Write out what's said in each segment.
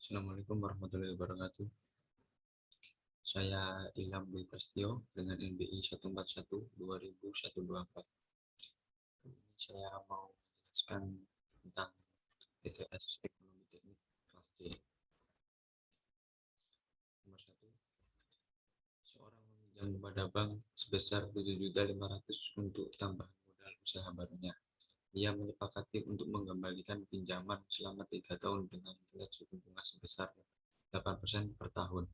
Assalamualaikum warahmatullahi wabarakatuh. Saya Ilham Dwi Prasetyo dengan NBI 141-2024. Saya mau menjelaskan tentang PTS Ekonomi Teknik kelas C. Nomor 1. Seorang meminjam kepada bank sebesar 7.500.000 untuk tambahan modal usaha barunya. Ia menyepakati untuk mengembalikan pinjaman selama 3 tahun dengan tingkat suku bunga sebesar 8% per tahun.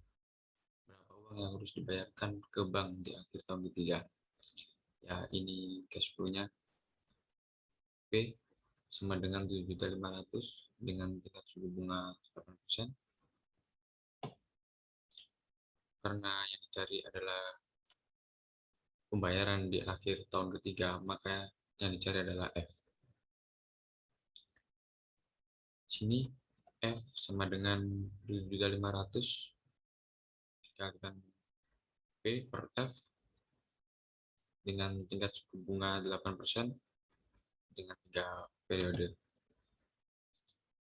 Berapa uang yang harus dibayarkan ke bank di akhir tahun ketiga? Ya, ini cash flow-nya. P sama dengan 7.500.000 dengan tingkat suku bunga 8%. Karena yang dicari adalah pembayaran di akhir tahun ketiga, maka yang dicari adalah F. Sini F sama dengan 7.500 dikalikan P per F dengan tingkat suku bunga 8% dengan 3 periode.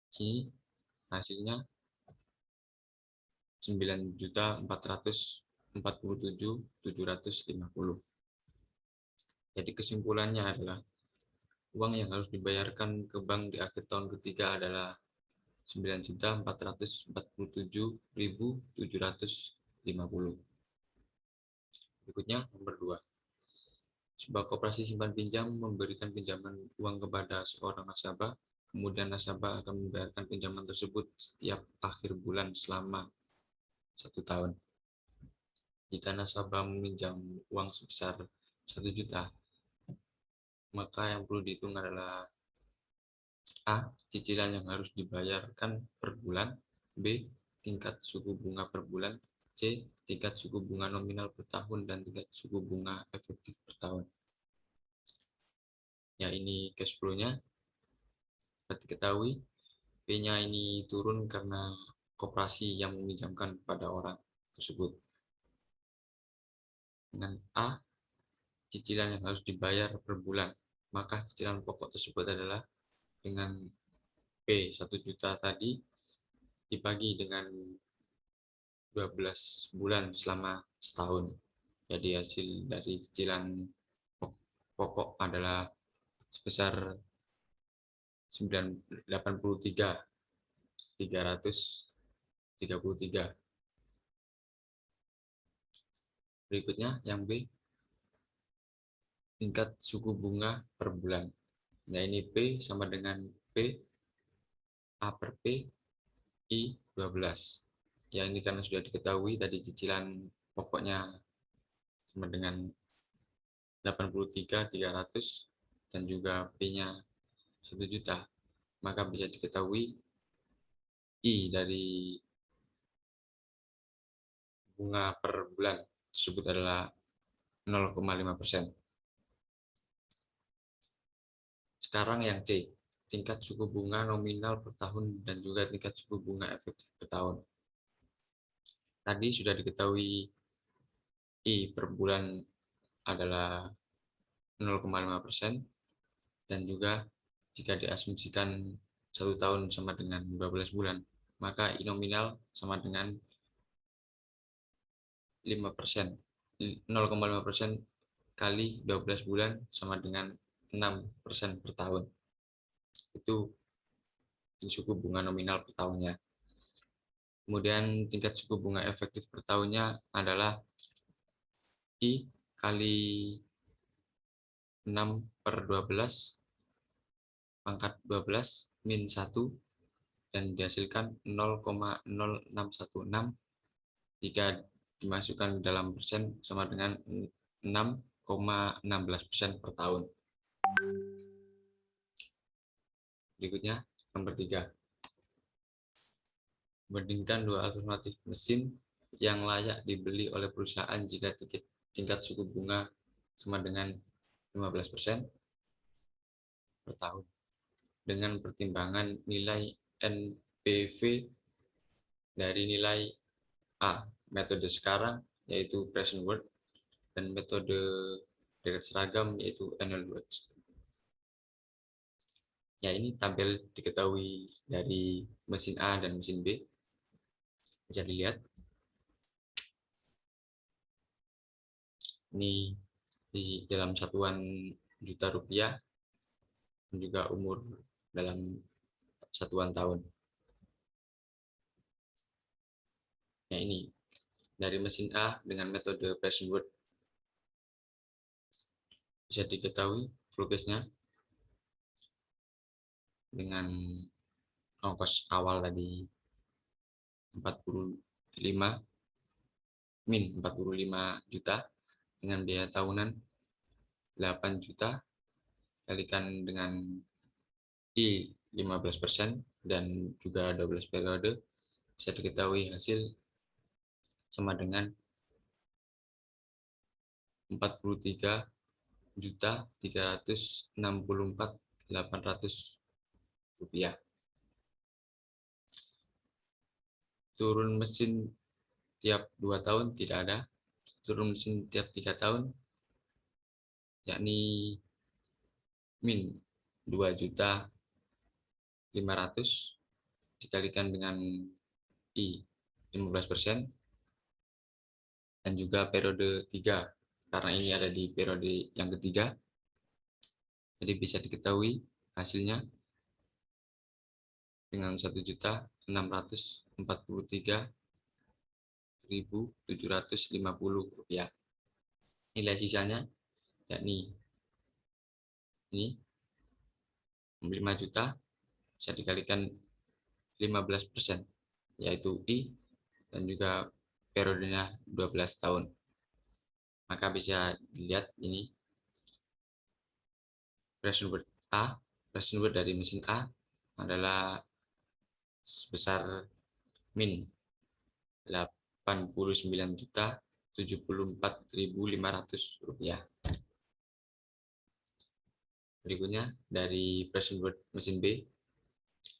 Sini hasilnya 9.447.750. Jadi kesimpulannya adalah uang yang harus dibayarkan ke bank di akhir tahun ketiga adalah 9.447.750. Berikutnya nomor 2. Sebuah koperasi simpan pinjam memberikan pinjaman uang kepada seorang nasabah, kemudian nasabah akan membayarkan pinjaman tersebut setiap akhir bulan selama 1 tahun. Jika nasabah meminjam uang sebesar 1 juta, maka yang perlu dihitung adalah A. Cicilan yang harus dibayarkan per bulan. B. Tingkat suku bunga per bulan. C. Tingkat suku bunga nominal per tahun dan tingkat suku bunga efektif per tahun. Ya, ini cash flow-nya. Seperti diketahui, P-nya ini turun karena koperasi yang meminjamkan kepada orang tersebut. Dengan A. Cicilan yang harus dibayar per bulan, maka cicilan pokok tersebut adalah dengan P 1 juta tadi dibagi dengan 12 bulan selama setahun. Jadi hasil dari cicilan pokok adalah sebesar 83.333. Berikutnya yang B, tingkat suku bunga per bulan. Nah, ini P sama dengan P A per P I 12. Ya, ini karena sudah diketahui tadi cicilan pokoknya sama dengan 83.300 dan juga P-nya 1 juta. Maka bisa diketahui I dari bunga per bulan tersebut adalah 0,5%. Sekarang yang C, tingkat suku bunga nominal per tahun dan juga tingkat suku bunga efektif per tahun. Tadi sudah diketahui I per bulan adalah 0,5% dan juga jika diasumsikan 1 tahun sama dengan 12 bulan, maka I nominal sama dengan 5%. 0,5% kali 12 bulan sama dengan 6% per tahun. Itu suku bunga nominal per tahunnya. Kemudian tingkat suku bunga efektif per tahunnya adalah I kali 6 per 12 pangkat 12 min 1 dan dihasilkan 0,0616 jika dimasukkan dalam persen sama dengan 6,16% per tahun. Berikutnya nomor 3. Bandingkan dua alternatif mesin yang layak dibeli oleh perusahaan jika tingkat suku bunga sama dengan 15% per tahun dengan pertimbangan nilai NPV dari nilai A, metode sekarang yaitu present worth dan metode deret seragam yaitu annual worth. Ya, ini tabel diketahui dari mesin A dan mesin B. Bisa dilihat ini di dalam satuan juta rupiah dan juga umur dalam satuan tahun. Nah, ini dari mesin A dengan metode Preston Word bisa diketahui progresnya dengan ongkos awal tadi 45 juta dengan biaya tahunan 8 juta kalikan dengan I 15% dan juga 12 periode, bisa diketahui hasil sama dengan 43.364.800 rupiah. Turun mesin tiap 2 tahun tidak ada, turun mesin tiap 3 tahun yakni min 2.500.000 dikalikan dengan I 15% dan juga periode 3 karena ini ada di periode yang ketiga, jadi bisa diketahui hasilnya dengan 1.643.750 rupiah. Nilai sisanya yakni ini 5 juta bisa dikalikan 15%, yaitu I dan juga periodenya 12 tahun. Maka bisa dilihat ini Preston Word A, Preston Word dari mesin A adalah sebesar min 89.074.500 rupiah. Berikutnya dari Preston Word mesin B,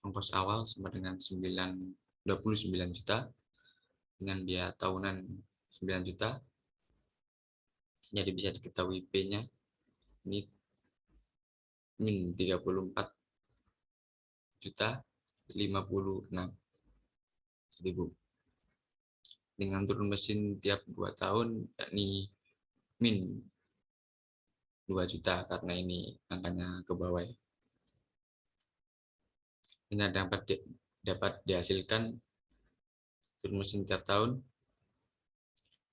ongkos awal sama dengan 29 juta dengan biaya tahunan 9 juta. Jadi bisa diketahui P-nya ini min 34.056.000 dengan turun mesin tiap 2 tahun yakni min 2 juta karena ini angkanya ke bawah ya. Ini dapat dihasilkan turun mesin tiap tahun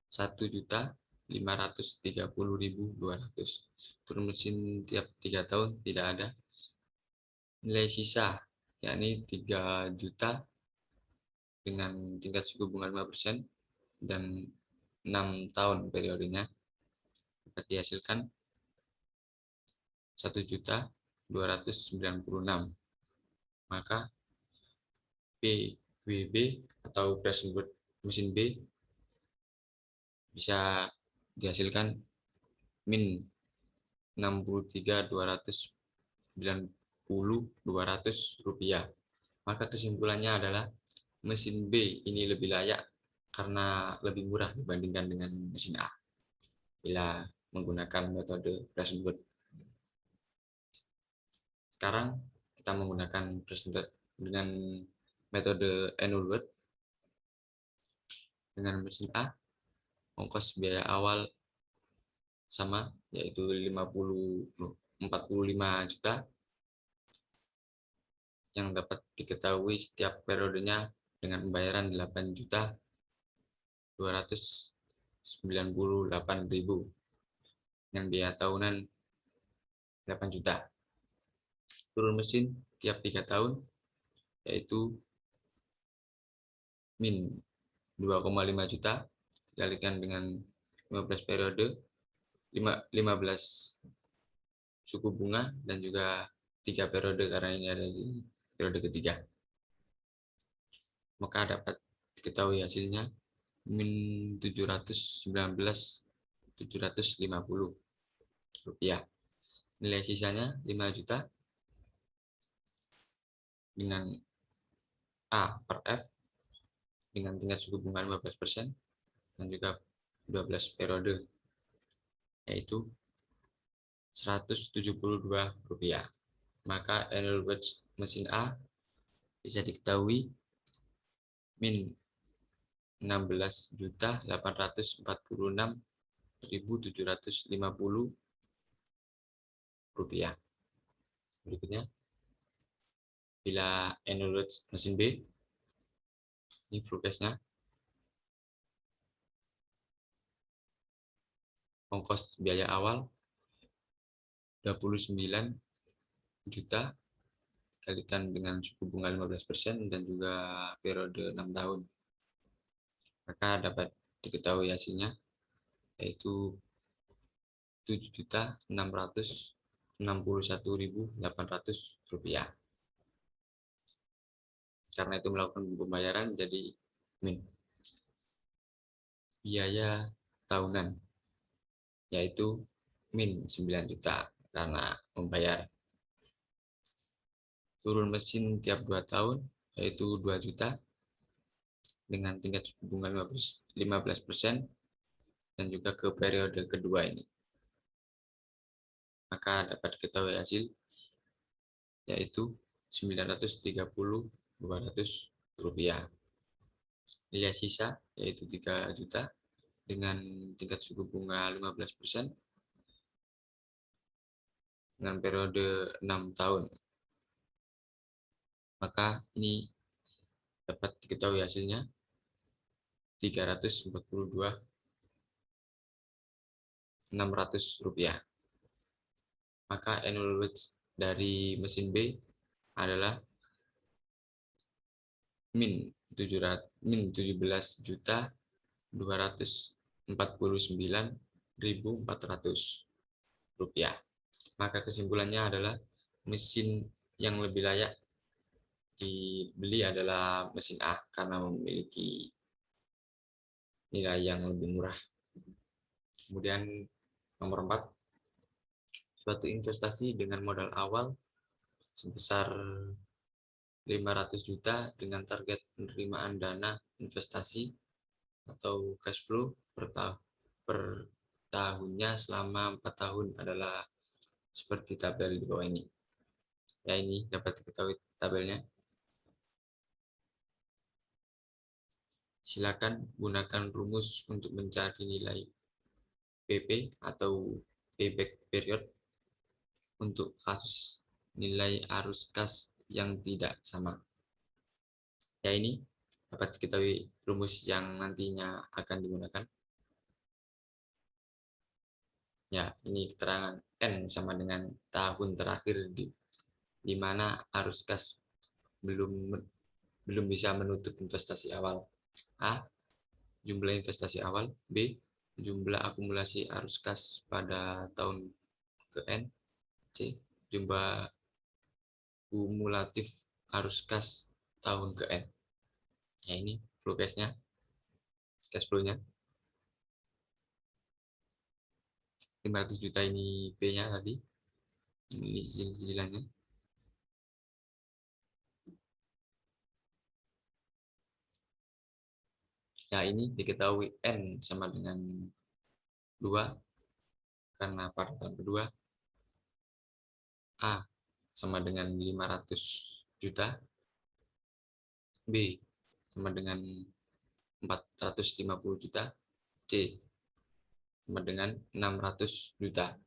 1.530.200. Turun mesin tiap 3 tahun tidak ada. Nilai sisa yakni 3 juta dengan tingkat suku bunga 5% dan 6 tahun periodenya, dapat dihasilkan 1.296. Maka PWB atau Preston Word mesin B bisa dihasilkan min 63.290.200 rupiah. Maka kesimpulannya adalah mesin B ini lebih layak karena lebih murah dibandingkan dengan mesin A bila menggunakan metode Preston Word. Sekarang kita menggunakan Preston Word dengan metode Annual Word. Dengan mesin A, ongkos biaya awal sama, yaitu 45 juta yang dapat diketahui setiap periodenya dengan pembayaran 8.298.000 dengan biaya tahunan 8 juta. Turun mesin tiap 3 tahun yaitu min 2,5 juta dikalikan dengan 15 periode, 15 suku bunga dan juga 3 periode karena ini ada di periode ketiga. Maka dapat diketahui hasilnya min 719.750 rupiah. Nilai sisanya 5 juta dengan A per F dengan tingkat suku bunga 15% dan juga 12 periode, yaitu 172 rupiah. Maka Annual Word mesin A bisa diketahui min 16.846.750 rupiah. Berikutnya, bila acknowledge mesin B, ini full cash-nya. Ongkos biaya awal 29 juta kalikan dengan suku bunga 15% dan juga periode 6 tahun. Maka dapat diketahui hasilnya yaitu 7.661.800 rupiah. Karena itu melakukan pembayaran jadi min. Biaya tahunan yaitu min 9 juta karena membayar. Turun mesin tiap 2 tahun yaitu 2 juta dengan tingkat suku bunga 15% dan juga ke periode kedua ini. Maka dapat diketahui hasil yaitu 930.200 rupiah. Nilai sisa yaitu 3 juta dengan tingkat suku bunga 15% dengan periode 6 tahun. Maka ini dapat diketahui hasilnya 342.600 rupiah. Maka annual wage dari mesin B adalah min 17.249.400 rupiah. Maka kesimpulannya adalah mesin yang lebih layak dibeli adalah mesin A karena memiliki nilai yang lebih murah. Kemudian nomor 4, suatu investasi dengan modal awal sebesar 500 juta dengan target penerimaan dana investasi atau cash flow per tahunnya selama 4 tahun adalah seperti tabel di bawah ini. Ya, ini dapat diketahui tabelnya. Silakan gunakan rumus untuk mencari nilai PP atau payback period untuk kasus nilai arus kas yang tidak sama. Ya, ini dapat diketahui rumus yang nantinya akan digunakan. Ya, ini keterangan N sama dengan tahun terakhir di mana arus kas belum bisa menutup investasi awal. A. Jumlah investasi awal. B. Jumlah akumulasi arus kas pada tahun ke N. C. Jumlah kumulatif arus kas tahun ke N. Ya, ini flow cash-nya, cash flow-nya. 500 juta ini P-nya tadi. Ini cicilannya. Ya, ini diketahui N sama dengan 2 karena pada tahun kedua. A sama dengan 500 juta. B sama dengan 450 juta. C sama dengan 600 juta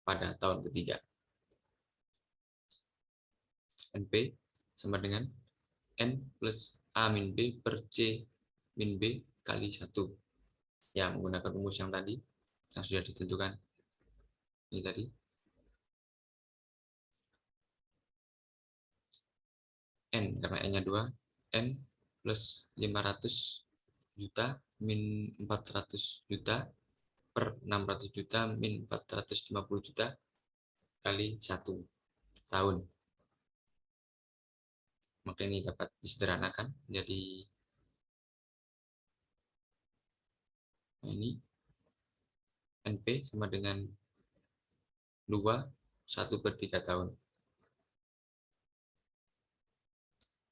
pada tahun ketiga. NP sama dengan N plus A min B per C min B kali 1. Ya, menggunakan rumus yang tadi, yang sudah ditentukan. Ini tadi. N, karena N-nya 2. N plus 500 juta min 400 juta per 600 juta min 450 juta kali 1 tahun. Maka ini dapat disederhanakan jadi ini NP sama dengan 2 1/3 tahun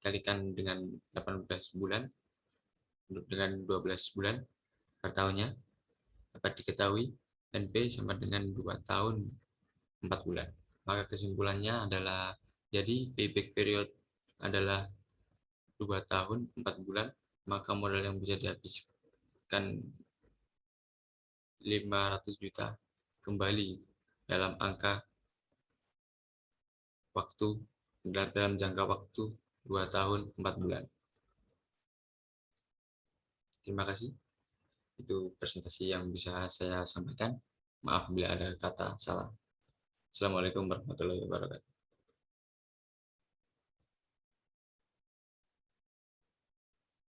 kalikan dengan 18 bulan dengan 12 bulan per tahunnya, dapat diketahui NP sama dengan 2 tahun 4 bulan. Maka kesimpulannya adalah jadi payback period adalah 2 tahun 4 bulan, maka modal yang bisa dihabiskan 500 juta kembali dalam jangka waktu 2 tahun 4 bulan. Terima kasih. Itu presentasi yang bisa saya sampaikan. Maaf bila ada kata salah. Assalamualaikum warahmatullahi wabarakatuh.